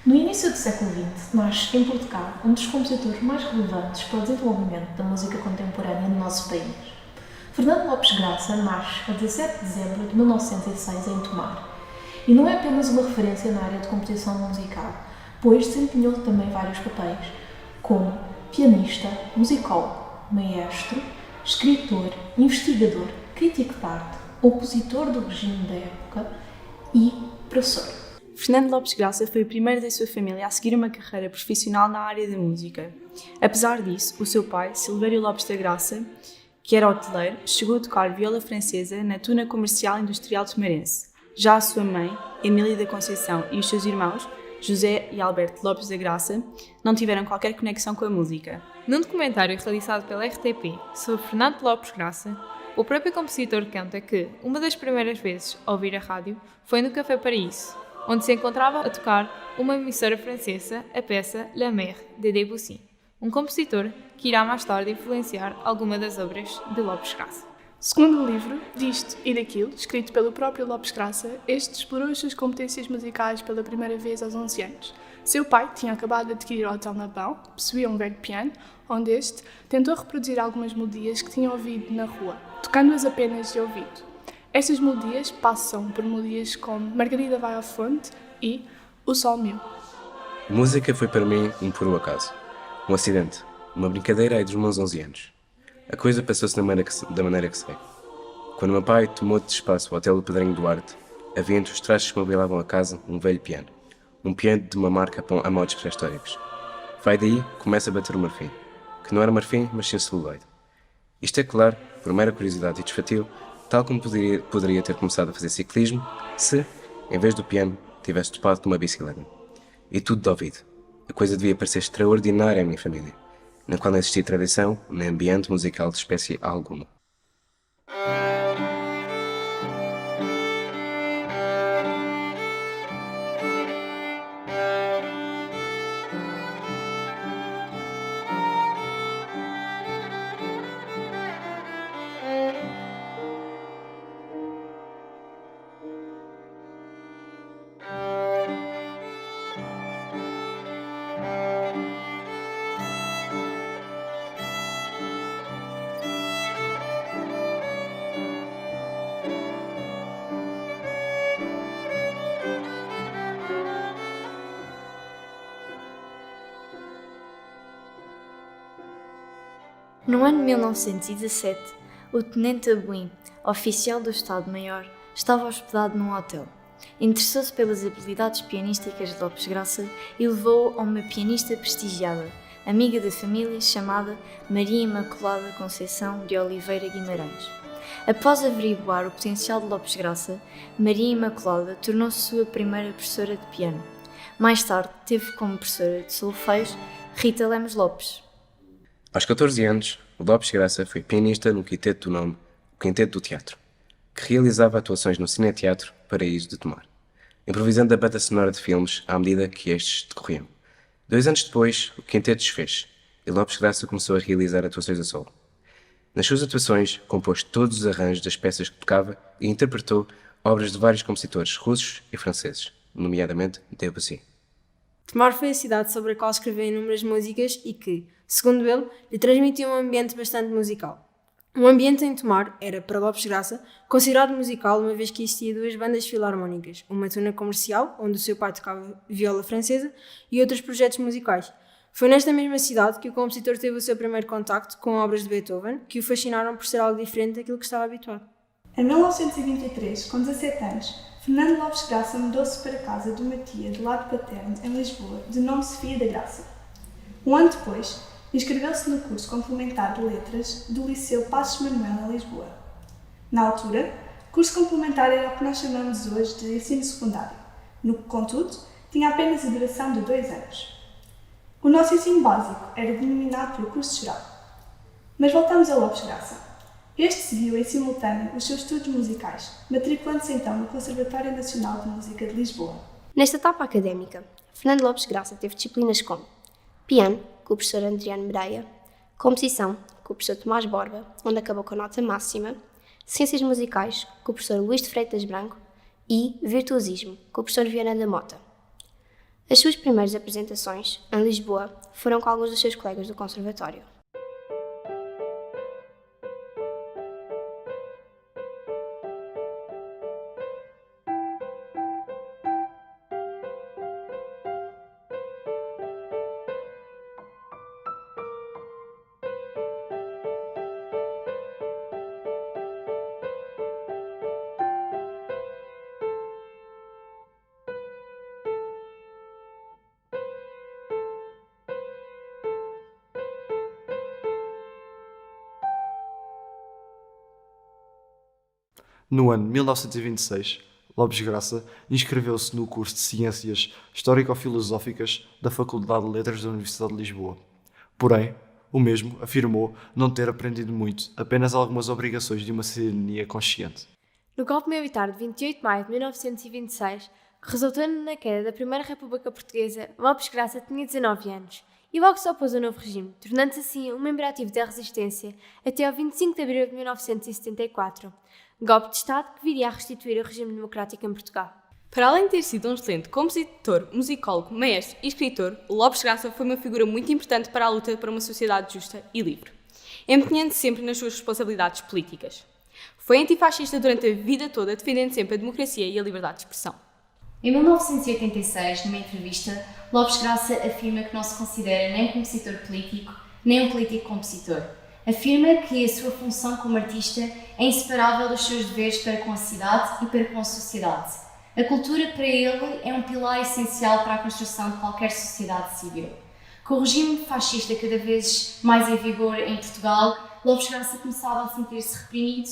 No início do século XX, nasce em Portugal um dos compositores mais relevantes para o desenvolvimento da música contemporânea no nosso país. Fernando Lopes Graça nasce a 17 de dezembro de 1906 em Tomar, e não é apenas uma referência na área de composição musical, pois desempenhou também vários papéis, como pianista, musicólogo, maestro, escritor, investigador, crítico de arte, opositor do regime da época e professor. Fernando Lopes Graça foi o primeiro da sua família a seguir uma carreira profissional na área da música. Apesar disso, o seu pai, Silvério Lopes da Graça, que era hoteleiro, chegou a tocar viola francesa na Tuna Comercial Industrial Tomarense. Já a sua mãe, Emília da Conceição, e os seus irmãos, José e Alberto Lopes da Graça, não tiveram qualquer conexão com a música. Num documentário realizado pela RTP sobre Fernando Lopes Graça, o próprio compositor conta que uma das primeiras vezes a ouvir a rádio foi no Café Paraíso, onde se encontrava a tocar uma emissora francesa a peça La Mer de Debussy, um compositor que irá mais tarde influenciar alguma das obras de Lopes Graça. Segundo o livro Disto e Daquilo, escrito pelo próprio Lopes Graça, este explorou as suas competências musicais pela primeira vez aos 11 anos. Seu pai tinha acabado de adquirir o Hotel Napão, possuía um velho piano, onde este tentou reproduzir algumas melodias que tinha ouvido na rua, tocando-as apenas de ouvido. Estas melodias passam por melodias como Margarida vai ao fonte e O Sol Meu. A música foi para mim um puro acaso, um acidente, uma brincadeira aí dos meus 11 anos. A coisa passou-se da maneira que segue. Quando meu pai tomou de espaço o Hotel do Pedrinho Duarte, havia entre os trastes que mobiliavam a casa um velho piano. Um piano de uma marca a modos pré-históricos. Vai daí que começa a bater o marfim, que não era marfim, mas sim celuloide. Isto é claro, por mera curiosidade e desfatio, tal como poderia ter começado a fazer ciclismo se, em vez do piano, tivesse topado numa bicicleta. E tudo de ouvido. A coisa devia parecer extraordinária à minha família, na qual não existia tradição nem ambiente musical de espécie alguma. No ano de 1917, o tenente Abuim, oficial do Estado-Maior, estava hospedado num hotel. Interessou-se pelas habilidades pianísticas de Lopes Graça e levou-o a uma pianista prestigiada, amiga da família, chamada Maria Imaculada Conceição de Oliveira Guimarães. Após averiguar o potencial de Lopes Graça, Maria Imaculada tornou-se sua primeira professora de piano. Mais tarde, teve como professora de solfejo Rita Lemos Lopes. Aos 14 anos, o Lopes Graça foi pianista no quinteto do nome O Quinteto do Teatro, que realizava atuações no Cineteatro Paraíso de Tomar, improvisando a banda sonora de filmes à medida que estes decorriam. 2 anos depois, o quinteto desfez e Lopes Graça começou a realizar atuações a solo. Nas suas atuações, compôs todos os arranjos das peças que tocava e interpretou obras de vários compositores russos e franceses, nomeadamente Debussy. Tomar foi a cidade sobre a qual escreveu inúmeras músicas e que, segundo ele, lhe transmitia um ambiente bastante musical. O ambiente em Tomar era, para Lopes Graça, considerado musical uma vez que existia 2 bandas filarmónicas, uma tuna comercial, onde o seu pai tocava viola francesa, e outros projetos musicais. Foi nesta mesma cidade que o compositor teve o seu primeiro contacto com obras de Beethoven, que o fascinaram por ser algo diferente daquilo que estava habituado. Em 1923, com 17 anos, Fernando Lopes Graça mudou-se para a casa de uma tia do lado paterno, em Lisboa, de nome Sofia da Graça. Um ano depois, inscreveu-se no curso complementar de Letras do Liceu Passos Manuel, em Lisboa. Na altura, o curso complementar era o que nós chamamos hoje de ensino secundário, no que, contudo, tinha apenas a duração de 2 anos. O nosso ensino básico era denominado pelo curso geral. Mas voltamos a Lopes Graça. Este seguiu em simultâneo os seus estudos musicais, matriculando-se então no Conservatório Nacional de Música de Lisboa. Nesta etapa académica, Fernando Lopes Graça teve disciplinas como piano, com o professor Adriano Mereia, composição, com o professor Tomás Borba, onde acabou com a nota máxima, ciências musicais, com o professor Luís de Freitas Branco e virtuosismo, com o professor Viana da Mota. As suas primeiras apresentações, em Lisboa, foram com alguns dos seus colegas do conservatório. No ano de 1926, Lopes Graça inscreveu-se no curso de Ciências Histórico-Filosóficas da Faculdade de Letras da Universidade de Lisboa. Porém, o mesmo afirmou não ter aprendido muito, apenas algumas obrigações de uma cidadania consciente. No golpe militar de 28 de maio de 1926, que resultou na queda da Primeira República Portuguesa, Lopes Graça tinha 19 anos e logo se opôs ao novo regime, tornando-se assim um membro ativo da resistência até ao 25 de abril de 1974, golpe de Estado que viria a restituir o regime democrático em Portugal. Para além de ter sido um excelente compositor, musicólogo, maestro e escritor, Lopes Graça foi uma figura muito importante para a luta para uma sociedade justa e livre, empenhando-se sempre nas suas responsabilidades políticas. Foi antifascista durante a vida toda, defendendo sempre a democracia e a liberdade de expressão. Em 1986, numa entrevista, Lopes Graça afirma que não se considera nem um compositor político, nem um político compositor. Afirma que a sua função como artista é inseparável dos seus deveres para com a cidade e para com a sociedade. A cultura, para ele, é um pilar essencial para a construção de qualquer sociedade civil. Com o regime fascista cada vez mais em vigor em Portugal, Lopes Graça começava a sentir-se reprimido,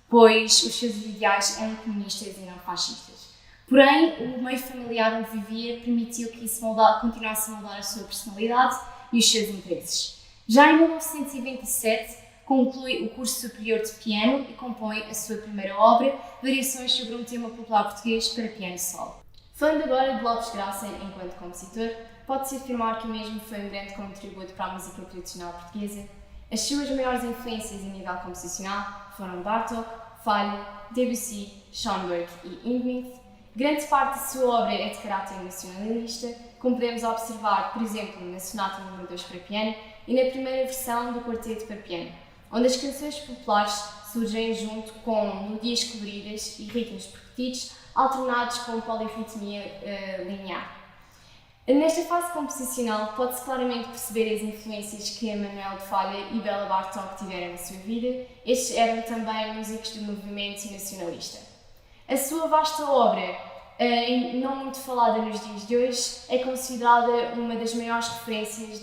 pois os seus ideais eram comunistas e não fascistas. Porém, o meio familiar onde vivia permitiu que isso continuasse a moldar a sua personalidade e os seus interesses. Já em 1927, conclui o curso superior de piano e compõe a sua primeira obra, Variações sobre um tema popular português para piano solo. Falando agora de Lopes Graça enquanto compositor, pode-se afirmar que o mesmo foi um grande contributo para a música tradicional portuguesa. As suas maiores influências a nível composicional foram Bartók, Falho, Debussy, Schoenberg e Hindemith. Grande parte da sua obra é de caráter nacionalista, como podemos observar, por exemplo, na Sonata número 2 para piano e na primeira versão do Quarteto para piano, onde as canções populares surgem junto com melodias coloridas e ritmos percutidos, alternados com polirritmia linear. Nesta fase composicional, pode-se claramente perceber as influências que Manuel de Falla e Béla Bartók tiveram na sua vida. Estes eram também músicos do movimento nacionalista. A sua vasta obra, não muito falada nos dias de hoje, é considerada uma das maiores referências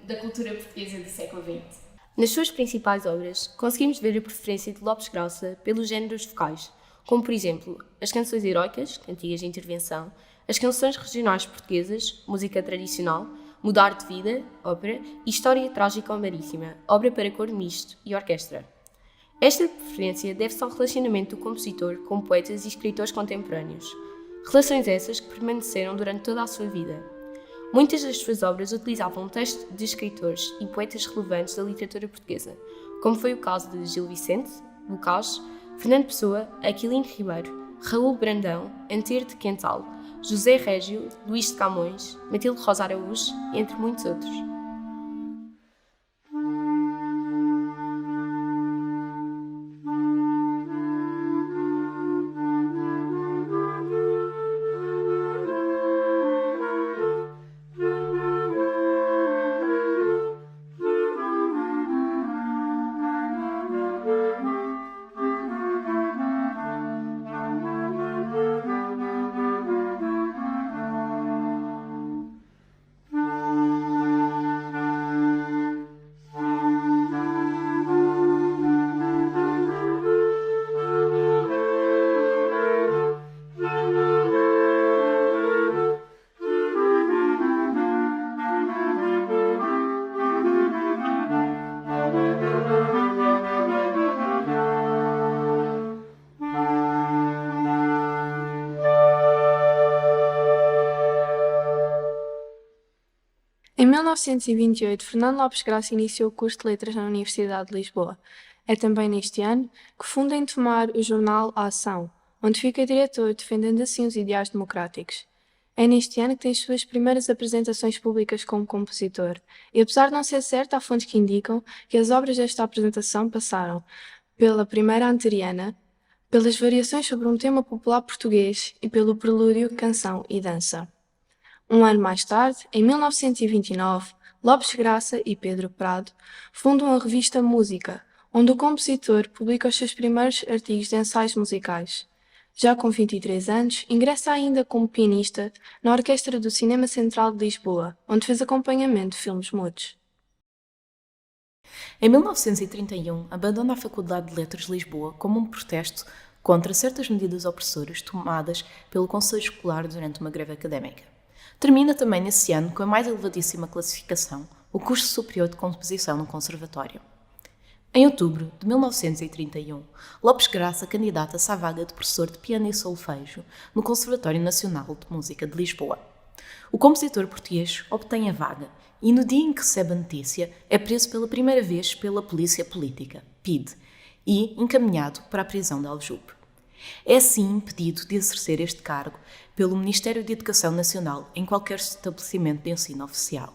da cultura portuguesa do século XX. Nas suas principais obras, conseguimos ver a preferência de Lopes Graça pelos géneros vocais, como por exemplo as canções heroicas, cantigas de intervenção, as canções regionais portuguesas, música tradicional, Mudar de Vida, ópera, e História Trágica ou Marítima, obra para coro misto e orquestra. Esta preferência deve-se ao relacionamento do compositor com poetas e escritores contemporâneos, relações essas que permaneceram durante toda a sua vida. Muitas das suas obras utilizavam textos de escritores e poetas relevantes da literatura portuguesa, como foi o caso de Gil Vicente, Bocage, Fernando Pessoa, Aquilino Ribeiro, Raul Brandão, Antero de Quental, José Régio, Luís de Camões, Matilde Rosa Araújo, entre muitos outros. Em 1928, Fernando Lopes Graça iniciou o curso de Letras na Universidade de Lisboa. É também neste ano que funda em Tomar o jornal A Ação, onde fica diretor, defendendo assim os ideais democráticos. É neste ano que tem as suas primeiras apresentações públicas como compositor, e apesar de não ser certo, há fontes que indicam que as obras desta apresentação passaram pela primeira anteriana, pelas variações sobre um tema popular português e pelo prelúdio, canção e dança. Um ano mais tarde, em 1929, Lopes Graça e Pedro Prado fundam a revista Música, onde o compositor publica os seus primeiros artigos de ensaios musicais. Já com 23 anos, ingressa ainda como pianista na Orquestra do Cinema Central de Lisboa, onde fez acompanhamento de filmes mudos. Em 1931, abandona a Faculdade de Letras de Lisboa como um protesto contra certas medidas opressoras tomadas pelo Conselho Escolar durante uma greve académica. Termina também nesse ano com a mais elevadíssima classificação, o curso superior de composição no Conservatório. Em outubro de 1931, Lopes Graça candidata-se à vaga de professor de piano e solfejo no Conservatório Nacional de Música de Lisboa. O compositor português obtém a vaga e, no dia em que recebe a notícia, é preso pela primeira vez pela Polícia Política, PIDE, e encaminhado para a prisão de Aljube. É assim impedido de exercer este cargo pelo Ministério de Educação Nacional em qualquer estabelecimento de ensino oficial.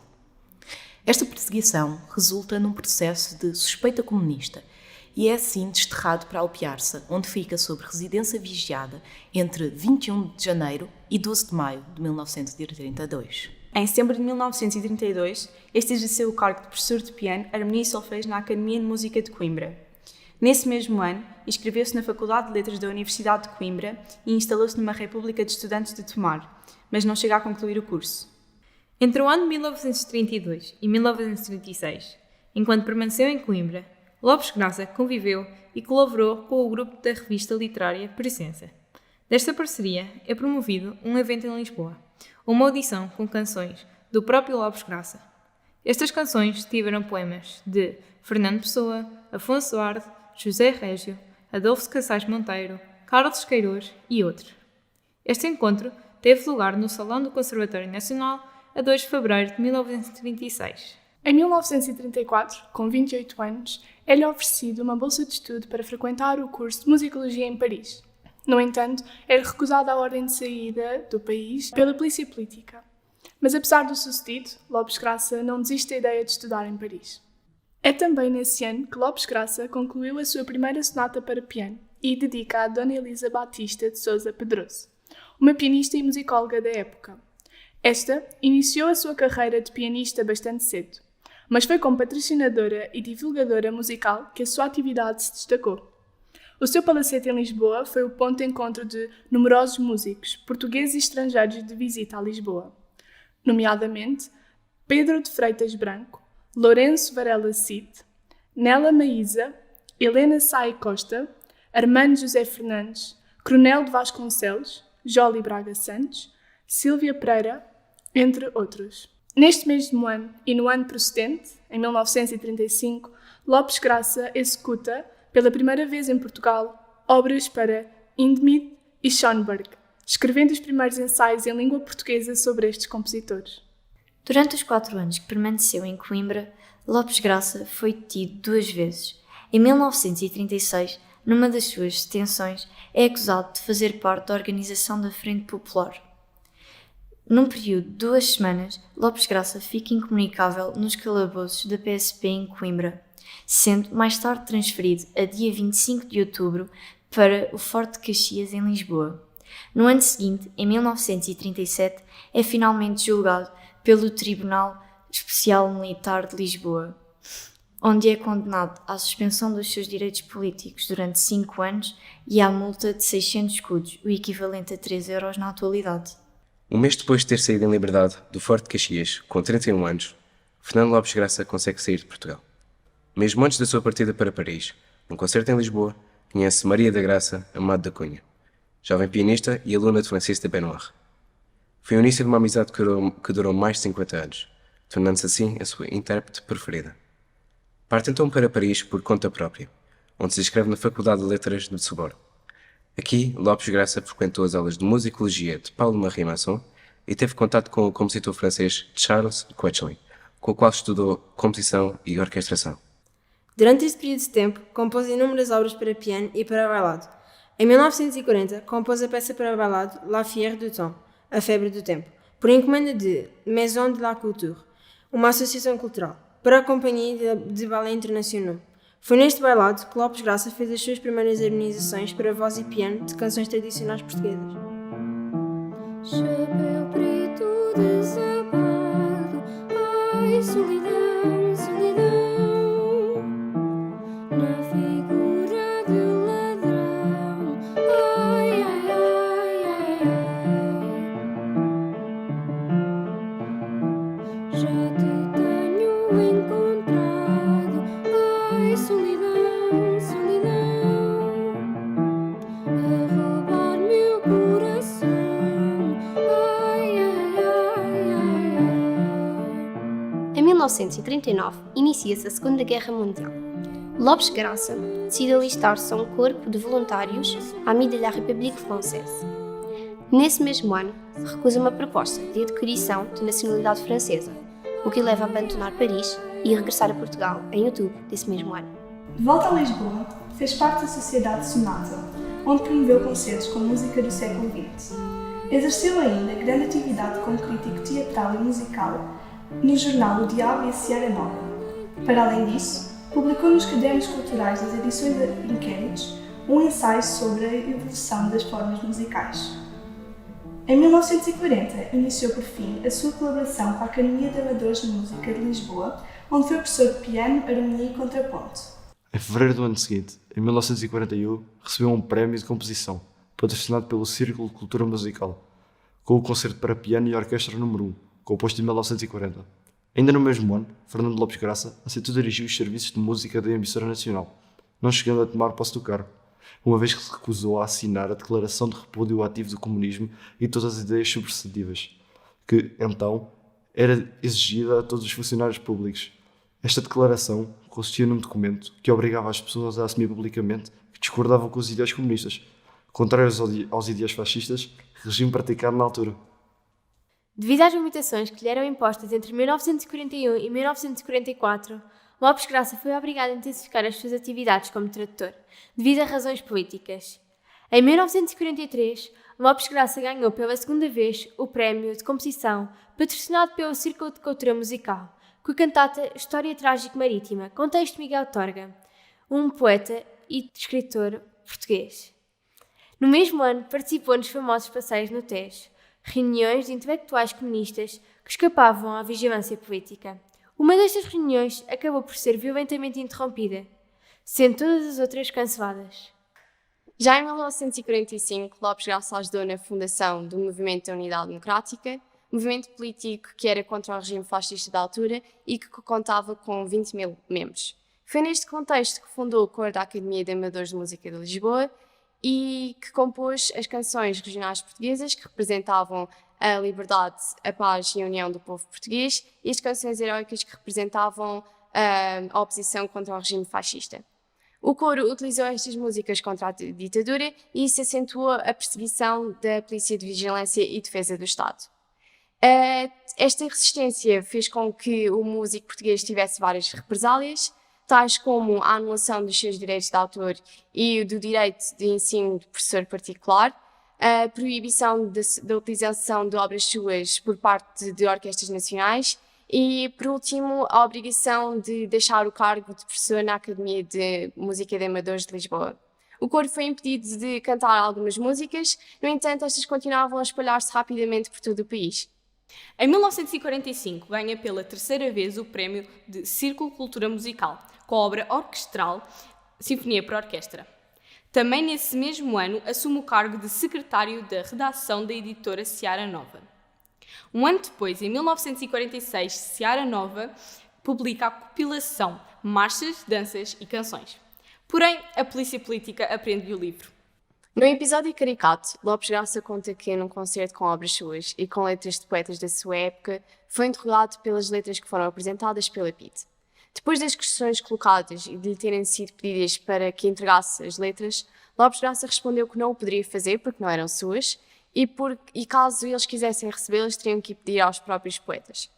Esta perseguição resulta num processo de suspeita comunista e é assim desterrado para Alpiarça, onde fica sob residência vigiada entre 21 de janeiro e 12 de maio de 1932. Em setembro de 1932, este exerceu o cargo de professor de piano, harmonia e solfejo na Academia de Música de Coimbra. Nesse mesmo ano, inscreveu-se na Faculdade de Letras da Universidade de Coimbra e instalou-se numa República de Estudantes de Tomar, mas não chega a concluir o curso. Entre o ano de 1932 e 1936, enquanto permaneceu em Coimbra, Lopes Graça conviveu e colaborou com o grupo da revista literária Presença. Desta parceria é promovido um evento em Lisboa, uma audição com canções do próprio Lopes Graça. Estas canções tiveram poemas de Fernando Pessoa, Afonso Arde, José Régio, Adolfo Casais Monteiro, Carlos Queiroz e outros. Este encontro teve lugar no Salão do Conservatório Nacional a 2 de fevereiro de 1936. Em 1934, com 28 anos, é-lhe oferecido uma bolsa de estudo para frequentar o curso de Musicologia em Paris. No entanto, é-lhe recusada a ordem de saída do país pela polícia política. Mas apesar do sucedido, Lopes Graça não desiste da ideia de estudar em Paris. É também nesse ano que Lopes Graça concluiu a sua primeira sonata para piano e dedica a Dona Elisa Batista de Sousa Pedroso, uma pianista e musicóloga da época. Esta iniciou a sua carreira de pianista bastante cedo, mas foi como patrocinadora e divulgadora musical que a sua atividade se destacou. O seu palacete em Lisboa foi o ponto de encontro de numerosos músicos, portugueses e estrangeiros de visita a Lisboa, nomeadamente Pedro de Freitas Branco, Lourenço Varela Cid, Nela Maísa, Helena Sai Costa, Armando José Fernandes, Coronel de Vasconcelos, Joli Braga Santos, Sílvia Pereira, entre outros. Neste mesmo ano e no ano precedente, em 1935, Lopes Graça executa, pela primeira vez em Portugal, obras para Hindemith e Schoenberg, escrevendo os primeiros ensaios em língua portuguesa sobre estes compositores. Durante os 4 anos que permaneceu em Coimbra, Lopes Graça foi detido 2 vezes. Em 1936, numa das suas detenções, é acusado de fazer parte da organização da Frente Popular. Num período de 2 semanas, Lopes Graça fica incomunicável nos calabouços da PSP em Coimbra, sendo mais tarde transferido a dia 25 de outubro para o Forte de Caxias em Lisboa. No ano seguinte, em 1937, é finalmente julgado pelo Tribunal Especial Militar de Lisboa, onde é condenado à suspensão dos seus direitos políticos durante 5 anos e à multa de 600 escudos, o equivalente a 3 euros na atualidade. Um mês depois de ter saído em liberdade do Forte de Caxias, com 31 anos, Fernando Lopes Graça consegue sair de Portugal. Mesmo antes da sua partida para Paris, num concerto em Lisboa, conhece Maria da Graça Amado da Cunha, jovem pianista e aluna de Francisco de Benoit. Foi o início de uma amizade que durou mais de 50 anos, tornando-se assim a sua intérprete preferida. Parte então para Paris por conta própria, onde se inscreve na Faculdade de Letras de Sorbonne. Aqui, Lopes Graça frequentou as aulas de musicologia de Paul-Marie Masson e teve contato com o compositor francês Charles Koechlin, com o qual estudou composição e orquestração. Durante este período de tempo, compôs inúmeras obras para piano e para bailado. Em 1940, compôs a peça para bailado La Fière du Temps, A Febre do Tempo, por encomenda de Maison de la Culture, uma associação cultural, para a Companhia de Ballet Internacional. Foi neste bailado que Lopes Graça fez as suas primeiras harmonizações para voz e piano de canções tradicionais portuguesas. Chapéu preto desabado, ai solidão, solidão, na figura do ladrão, ai, ai, ai, ai, ai. Já te tenho encontrado, ai solidão, solidão, a roubar-me o coração. Em 1939, inicia-se a Segunda Guerra Mundial. Lopes Graça decide alistar-se a um corpo de voluntários Amis de la République Française. Nesse mesmo ano, recusa uma proposta de adquirição de nacionalidade francesa, o que o leva a abandonar Paris e regressar a Portugal em outubro desse mesmo ano. De volta a Lisboa, fez parte da Sociedade Sonata, onde promoveu concertos com música do século XX. Exerceu ainda grande atividade como crítico teatral e musical no jornal O Diabo e a Seara Nova. Para além disso, publicou nos cadernos culturais das edições de Inquéritos um ensaio sobre a evolução das formas musicais. Em 1940, iniciou por fim a sua colaboração com a Academia de Amadores de Música de Lisboa, onde foi professor de piano, harmonia e contraponto. Em fevereiro do ano seguinte, em 1941, recebeu um prémio de composição, patrocinado pelo Círculo de Cultura Musical, com o concerto para piano e orquestra número 1, composto em 1940. Ainda no mesmo ano, Fernando Lopes Graça aceitou dirigir os serviços de música da emissora nacional, não chegando a tomar posse do cargo, uma vez que se recusou a assinar a Declaração de Repúdio Ativo do Comunismo e todas as ideias subversivas, que, então, era exigida a todos os funcionários públicos. Esta declaração consistia num documento que obrigava as pessoas a assumir publicamente que discordavam com os ideais comunistas, contrários aos ideais fascistas, regime praticado na altura. Devido às limitações que lhe eram impostas entre 1941 e 1944, Lopes Graça foi obrigado a intensificar as suas atividades como tradutor, devido a razões políticas. Em 1943, Lopes Graça ganhou pela segunda vez o prémio de composição patrocinado pelo Círculo de Cultura Musical, com a cantata História Trágico Marítima, com texto de Miguel Torga, um poeta e escritor português. No mesmo ano, participou nos famosos passeios no Tejo, reuniões de intelectuais comunistas que escapavam à vigilância política. Uma destas reuniões acabou por ser violentamente interrompida, sendo todas as outras canceladas. Já em 1945, Lopes Graça ajudou na fundação do Movimento da Unidade Democrática, movimento político que era contra o regime fascista da altura e que contava com 20 mil membros. Foi neste contexto que fundou o coro da Academia de Amadores de Música de Lisboa e que compôs as canções regionais portuguesas que representavam a liberdade, a paz e a união do povo português e as canções heroicas que representavam a oposição contra o regime fascista. O coro utilizou estas músicas contra a ditadura e isso acentuou a perseguição da Polícia de Vigilância e Defesa do Estado. Esta resistência fez com que o músico português tivesse várias represálias, tais como a anulação dos seus direitos de autor e do direito de ensino de professor particular, a proibição da utilização de obras suas por parte de orquestras nacionais e, por último, a obrigação de deixar o cargo de professor na Academia de Música de Amadores de Lisboa. O coro foi impedido de cantar algumas músicas, no entanto, estas continuavam a espalhar-se rapidamente por todo o país. Em 1945, ganha pela terceira vez o prémio de Círculo de Cultura Musical, com a obra orquestral Sinfonia para Orquestra. Também nesse mesmo ano assume o cargo de secretário da redação da editora Seara Nova. Um ano depois, em 1946, Seara Nova publica a compilação Marchas, Danças e Canções. Porém, a polícia política apreende o livro. No episódio caricato, Lopes Graça conta que, num concerto com obras suas e com letras de poetas da sua época, foi interrogado pelas letras que foram apresentadas pela PIDE. Depois das questões colocadas e de lhe terem sido pedidas para que entregasse as letras, Lopes Graça respondeu que não o poderia fazer porque não eram suas e caso eles quisessem recebê-las, teriam que pedir aos próprios poetas.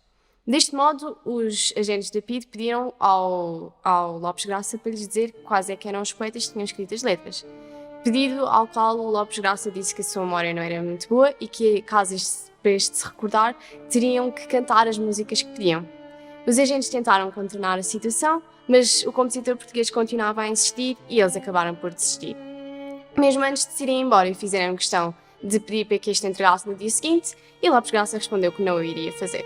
Deste modo, os agentes da PIDE pediram ao Lopes Graça para lhes dizer quais é que eram os poetas que tinham escrito as letras. pedido ao qual o Lopes Graça disse que a sua memória não era muito boa e que, caso para este se recordar, teriam que cantar as músicas que pediam. Os agentes tentaram contornar a situação, mas o compositor português continuava a insistir e eles acabaram por desistir. Mesmo antes de se irem embora, fizeram questão de pedir para que este entregasse no dia seguinte e Lopes Graça respondeu que não o iria fazer.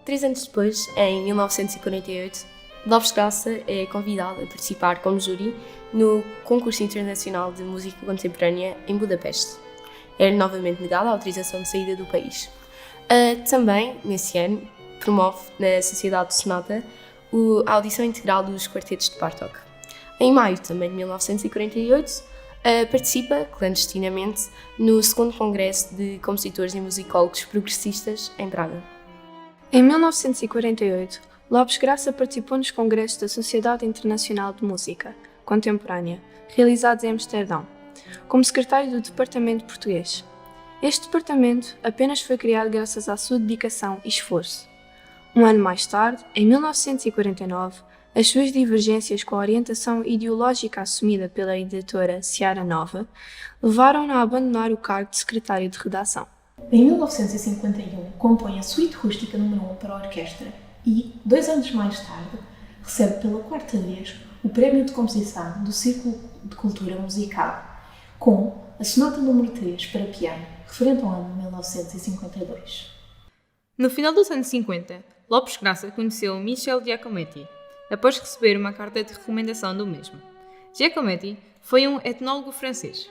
Três anos depois, em 1948, Lopes Graça é convidado a participar como júri no Concurso Internacional de Música Contemporânea em Budapeste. É novamente negada a autorização de saída do país. Também, nesse ano, promove na Sociedade Sonata a audição integral dos quartetos de Bartók. Em maio também de 1948, participa, clandestinamente, no segundo Congresso de Compositores e Musicólogos Progressistas em Praga. Em 1948, Lopes Graça participou nos congressos da Sociedade Internacional de Música Contemporânea, realizados em Amsterdão, como secretário do Departamento Português. Este departamento apenas foi criado graças à sua dedicação e esforço. Um ano mais tarde, em 1949, as suas divergências com a orientação ideológica assumida pela editora Seara Nova levaram-no a abandonar o cargo de secretário de redação. Em 1951, compõe a Suíte Rústica número 1 para a orquestra e, 2 anos mais tarde, recebe pela 4ª vez o Prémio de Composição do Círculo de Cultura Musical, com a Sonata número 3 para piano, referente ao ano de 1952. No final dos anos 50, Lopes Graça conheceu Michel Giacometti, após receber uma carta de recomendação do mesmo. Giacometti foi um etnólogo francês.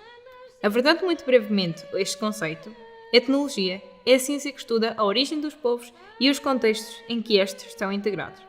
Abordando muito brevemente este conceito, etnologia é a ciência que estuda a origem dos povos e os contextos em que estes estão integrados.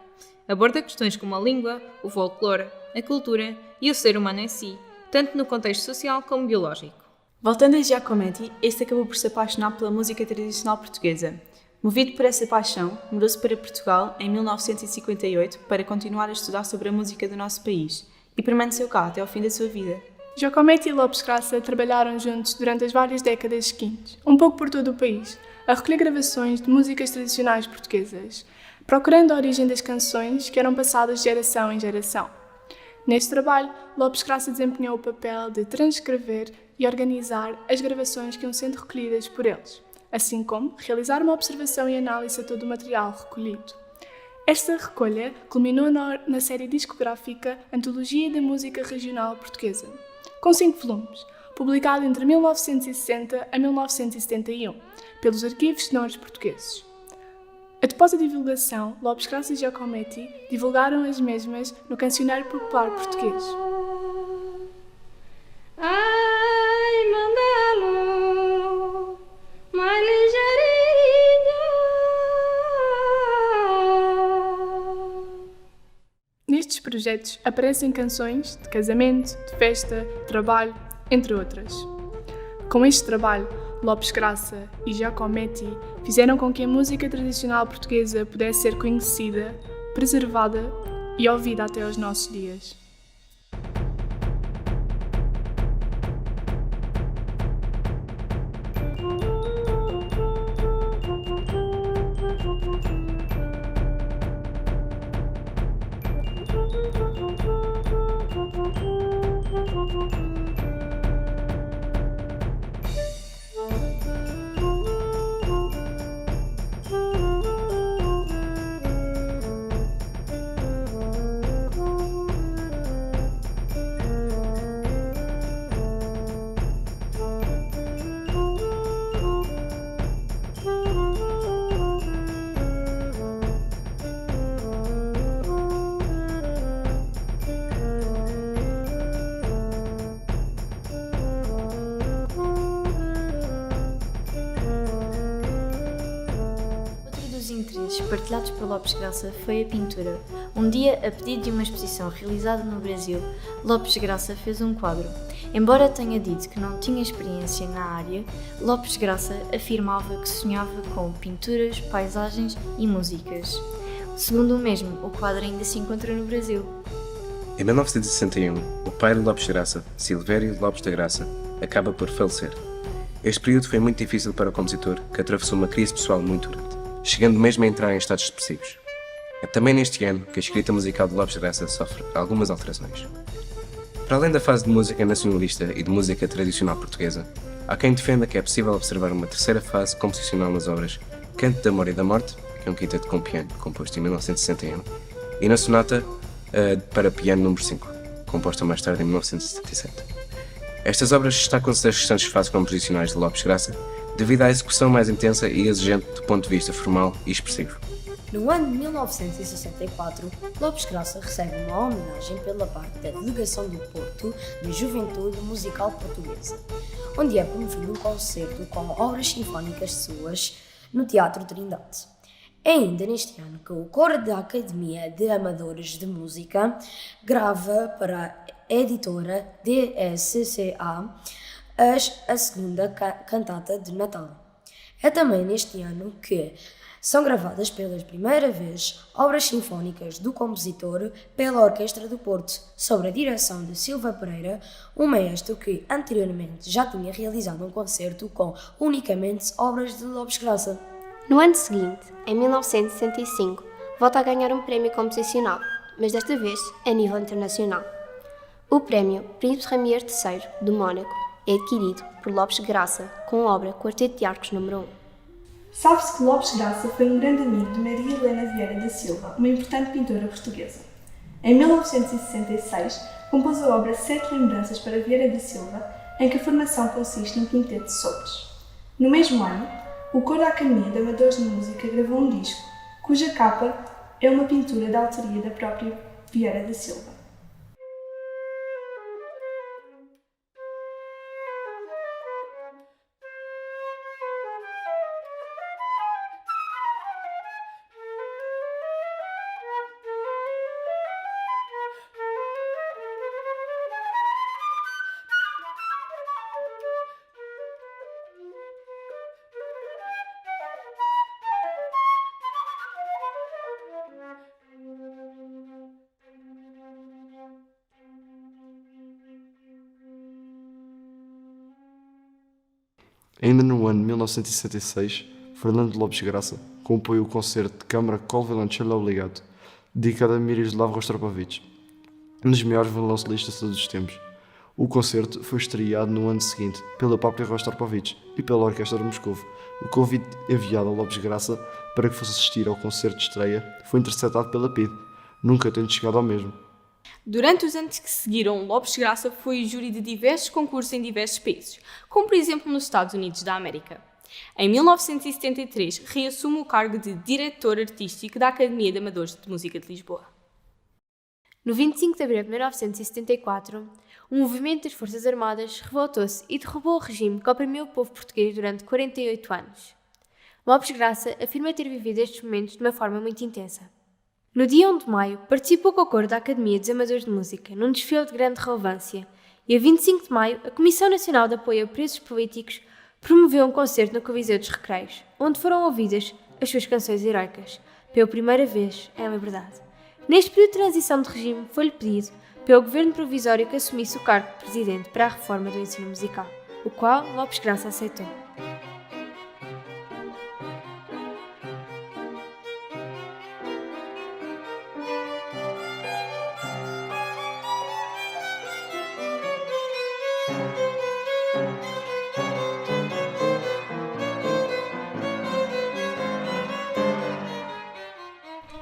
Aborda questões como a língua, o folclore, a cultura e o ser humano em si, tanto no contexto social como biológico. Voltando a Giacometti, este acabou por se apaixonar pela música tradicional portuguesa. Movido por essa paixão, mudou-se para Portugal em 1958 para continuar a estudar sobre a música do nosso país e permaneceu cá até ao fim da sua vida. Giacometti e Lopes Graça trabalharam juntos durante as várias décadas seguintes, um pouco por todo o país, a recolher gravações de músicas tradicionais portuguesas, procurando a origem das canções que eram passadas de geração em geração. Neste trabalho, Lopes Graça desempenhou o papel de transcrever e organizar as gravações que iam sendo recolhidas por eles, assim como realizar uma observação e análise a todo o material recolhido. Esta recolha culminou na série discográfica Antologia da Música Regional Portuguesa, com 5 volumes, publicado entre 1960 a 1971, pelos Arquivos Sonoros Portugueses. Após a divulgação, Lopes Graça e Giacometti divulgaram as mesmas no Cancionário Popular Português. Ai, mandalo, mais ligeirinho. Nestes projetos aparecem canções de casamento, de festa, de trabalho, entre outras. Com este trabalho, Lopes Graça e Giacometti fizeram com que a música tradicional portuguesa pudesse ser conhecida, preservada e ouvida até aos nossos dias. Partilhados por Lopes Graça foi a pintura. Um dia, a pedido de uma exposição realizada no Brasil, Lopes Graça fez um quadro. Embora tenha dito que não tinha experiência na área, Lopes Graça afirmava que sonhava com pinturas, paisagens e músicas. Segundo o mesmo, o quadro ainda se encontra no Brasil. Em 1961, o pai de Lopes Graça, Silvério Lopes da Graça, acaba por falecer. Este período foi muito difícil para o compositor, que atravessou uma crise pessoal muito grande, chegando mesmo a entrar em estados depressivos. É também neste ano que a escrita musical de Lopes Graça sofre algumas alterações. Para além da fase de música nacionalista e de música tradicional portuguesa, há quem defenda que é possível observar uma terceira fase composicional nas obras Canto da Amor e da Morte, que é um quinteto com piano, composto em 1961, e na Sonata para piano número 5, composta mais tarde em 1977. Estas obras destacam-se das restantes fases composicionais de Lopes Graça devido à execução mais intensa e exigente do ponto de vista formal e expressivo. No ano de 1964, Lopes Graça recebe uma homenagem pela parte da Delegação do Porto da Juventude Musical Portuguesa, onde é promovido um concerto com obras sinfónicas suas no Teatro Trindade. É ainda neste ano que o Coro da Academia de Amadores de Música grava para a editora DSCA a segunda cantata de Natal. É também neste ano que são gravadas pela primeira vez obras sinfónicas do compositor pela Orquestra do Porto, sob a direção de Silva Pereira, um maestro que anteriormente já tinha realizado um concerto com unicamente obras de Lopes Graça. No ano seguinte, em 1965, volta a ganhar um prémio composicional, mas desta vez a nível internacional. O prémio Príncipe Ramier III, de Mónaco, é adquirido por Lopes Graça com a obra Quarteto de Arcos número 1. Sabe-se que Lopes Graça foi um grande amigo de Maria Helena Vieira da Silva, uma importante pintora portuguesa. Em 1966, compôs a obra Sete Lembranças para Vieira da Silva, em que a formação consiste num quinteto de sopros. No mesmo ano, o Coro da Academia de Amadores de Música gravou um disco, cuja capa é uma pintura da autoria da própria Vieira da Silva. Ainda no ano de 1966, Fernando Lopes Graça compõe o concerto de câmara Col Violoncello Obrigado, dedicado a Miroslav Rostropovich, um dos maiores violoncelistas de todos os tempos. O concerto foi estreado no ano seguinte pela própria Rostropovich e pela Orquestra de Moscou. O convite enviado a Lopes Graça para que fosse assistir ao concerto de estreia foi interceptado pela PIDE, nunca tendo chegado ao mesmo. Durante os anos que seguiram, Lopes Graça foi júri de diversos concursos em diversos países, como por exemplo nos Estados Unidos da América. Em 1973, reassume o cargo de diretor artístico da Academia de Amadores de Música de Lisboa. No 25 de abril de 1974, um movimento das Forças Armadas revoltou-se e derrubou o regime que oprimiu o povo português durante 48 anos. Lopes Graça afirma ter vivido estes momentos de uma forma muito intensa. No dia 1 de maio, participou com o coro da Academia dos Amadores de Música num desfile de grande relevância e a 25 de maio, a Comissão Nacional de Apoio a Presos Políticos promoveu um concerto no Coliseu dos Recreios, onde foram ouvidas as suas canções heroicas, pela primeira vez em liberdade. Neste período de transição de regime, foi-lhe pedido pelo governo provisório que assumisse o cargo de presidente para a reforma do ensino musical, o qual Lopes Graça aceitou.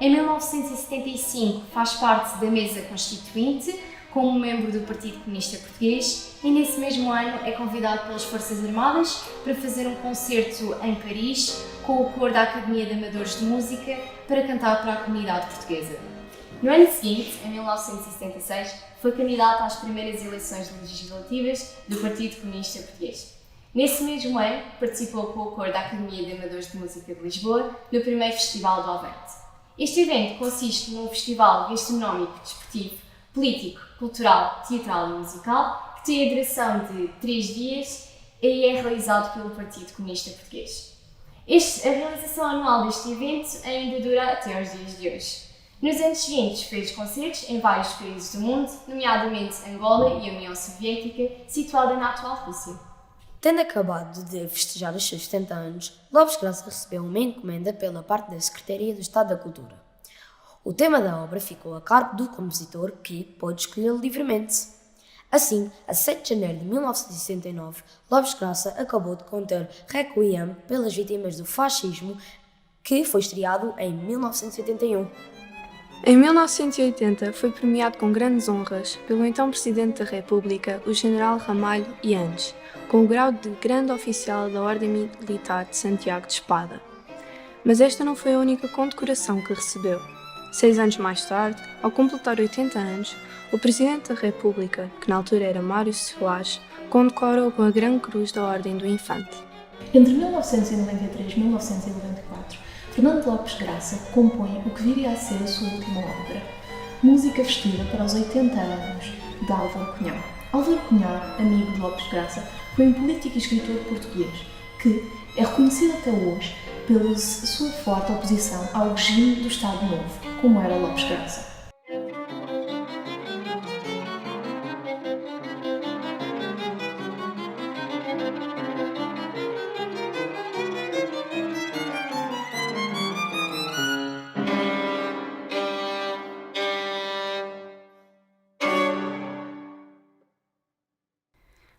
Em 1975 faz parte da mesa constituinte como membro do Partido Comunista Português e nesse mesmo ano é convidado pelas Forças Armadas para fazer um concerto em Paris com o coro da Academia de Amadores de Música para cantar para a comunidade portuguesa. No ano seguinte, em 1976, foi candidato às primeiras eleições legislativas do Partido Comunista Português. Nesse mesmo ano, participou com o coro da Academia de Amadores de Música de Lisboa no primeiro Festival do Avante. Este evento consiste num festival gastronómico, desportivo, político, cultural, teatral e musical que tem a duração de 3 dias e é realizado pelo Partido Comunista Português. A realização anual deste evento ainda dura até aos dias de hoje. Nos anos seguintes fez concertos em vários países do mundo, nomeadamente Angola e a União Soviética, situada na atual Rússia. Tendo acabado de festejar os seus 70 anos, Lopes Graça recebeu uma encomenda pela parte da Secretaria do Estado da Cultura. O tema da obra ficou a cargo do compositor, que pôde escolher livremente. Assim, a 7 de janeiro de 1969, Lopes Graça acabou de compor Requiem pelas vítimas do fascismo, que foi estreado em 1981. Em 1980, foi premiado com grandes honras pelo então Presidente da República, o General Ramalho Yanes, com o grau de Grande Oficial da Ordem Militar de Santiago de Espada. Mas esta não foi a única condecoração que recebeu. 6 anos mais tarde, ao completar 80 anos, o Presidente da República, que na altura era Mário Soares, condecorou com a Grande Cruz da Ordem do Infante. Entre 1993 e 1994, Fernando Lopes Graça compõe o que viria a ser a sua última obra, música vestida para os 80 anos de Álvaro Cunhal. Álvaro Cunhal, amigo de Lopes Graça, foi um político e escritor português que é reconhecido até hoje pela sua forte oposição ao regime do Estado Novo, como era Lopes Graça.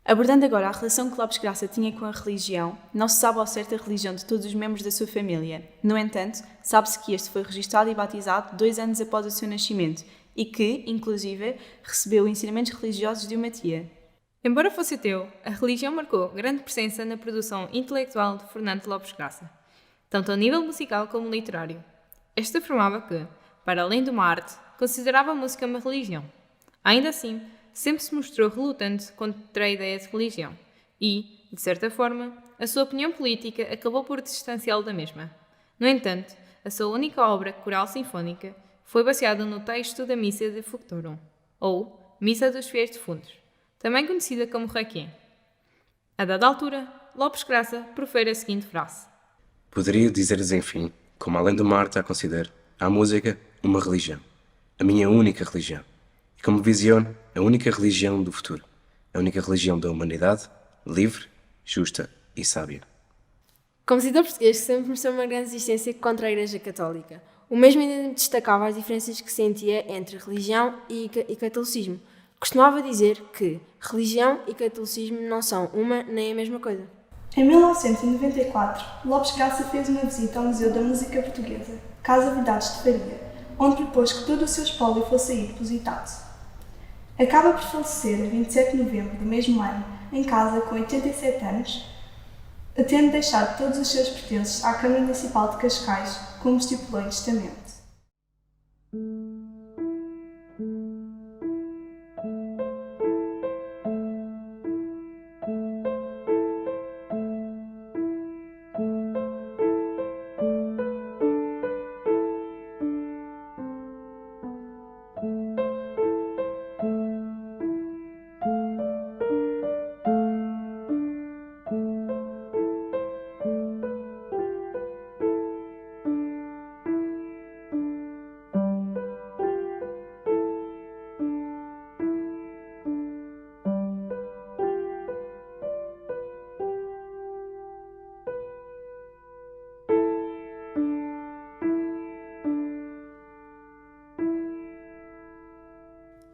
Abordando agora a relação que Lopes Graça tinha com a religião, não se sabe ao certo a religião de todos os membros da sua família. No entanto, sabe-se que este foi registado e batizado 2 anos após o seu nascimento e que, inclusive, recebeu ensinamentos religiosos de uma tia. Embora fosse ateu, a religião marcou grande presença na produção intelectual de Fernando Lopes Graça, tanto a nível musical como literário. Este afirmava que, para além de uma arte, considerava a música uma religião. Ainda assim, sempre se mostrou relutante contra a ideia de religião e, de certa forma, a sua opinião política acabou por distanciá-lo da mesma. No entanto, a sua única obra coral sinfónica foi baseada no texto da Missa de Fuctorum, ou Missa dos Fiéis Defuntos, também conhecida como Requiem. A dada altura, Lopes Graça profere a seguinte frase: Poderia dizer-lhes, enfim, como além de uma arte a considero, a música uma religião, a minha única religião. E como visiono, a única religião do futuro, a única religião da humanidade, livre, justa e sábia. Compositor português que sempre mostrou uma grande resistência contra a Igreja Católica. O mesmo ainda destacava as diferenças que sentia entre religião e catolicismo. Costumava dizer que religião e catolicismo não são uma nem a mesma coisa. Em 1994, Lopes Graça fez uma visita ao Museu da Música Portuguesa, Casa Verdades de Faria, onde propôs que todo o seu espólio fosse aí depositado. Acaba por falecer a 27 de novembro do mesmo ano, em casa com 87 anos, tendo deixado todos os seus pertences à Câmara Municipal de Cascais, como estipulou em testamento.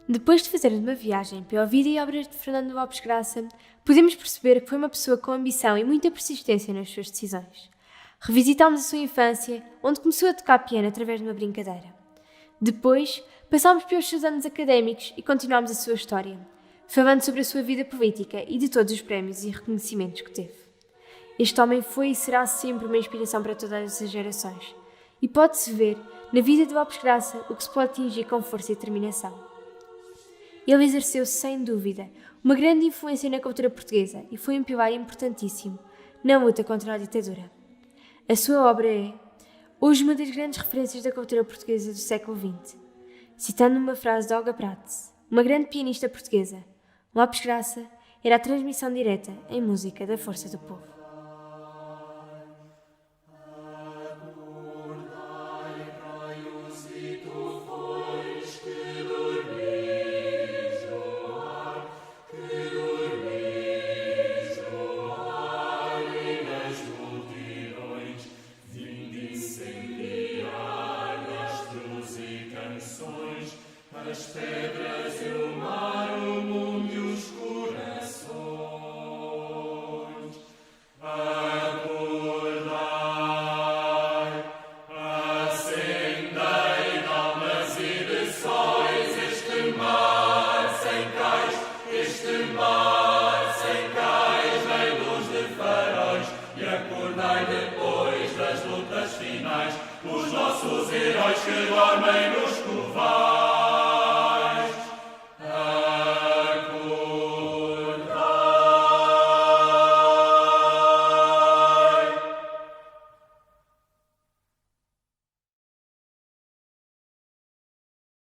Depois de fazer uma viagem pela vida e obras de Fernando Lopes Graça, podemos perceber que foi uma pessoa com ambição e muita persistência nas suas decisões. Revisitamos a sua infância, onde começou a tocar piano através de uma brincadeira. Depois, passámos pelos seus anos académicos e continuámos a sua história, falando sobre a sua vida política e de todos os prémios e reconhecimentos que teve. Este homem foi e será sempre uma inspiração para todas as gerações, e pode-se ver na vida de Lopes Graça o que se pode atingir com força e determinação. Ele exerceu, sem dúvida, uma grande influência na cultura portuguesa e foi um pilar importantíssimo na luta contra a ditadura. A sua obra é, hoje, uma das grandes referências da cultura portuguesa do século XX. Citando uma frase de Olga Prates, uma grande pianista portuguesa, Lopes Graça era a transmissão direta em música da força do povo. As pedras e o mar, o mundo e os corações. Acordai, acendei de almas e de sóis este mar sem cais, nem luz de faróis. E acordai depois das lutas finais, os nossos heróis que dormem nos covais.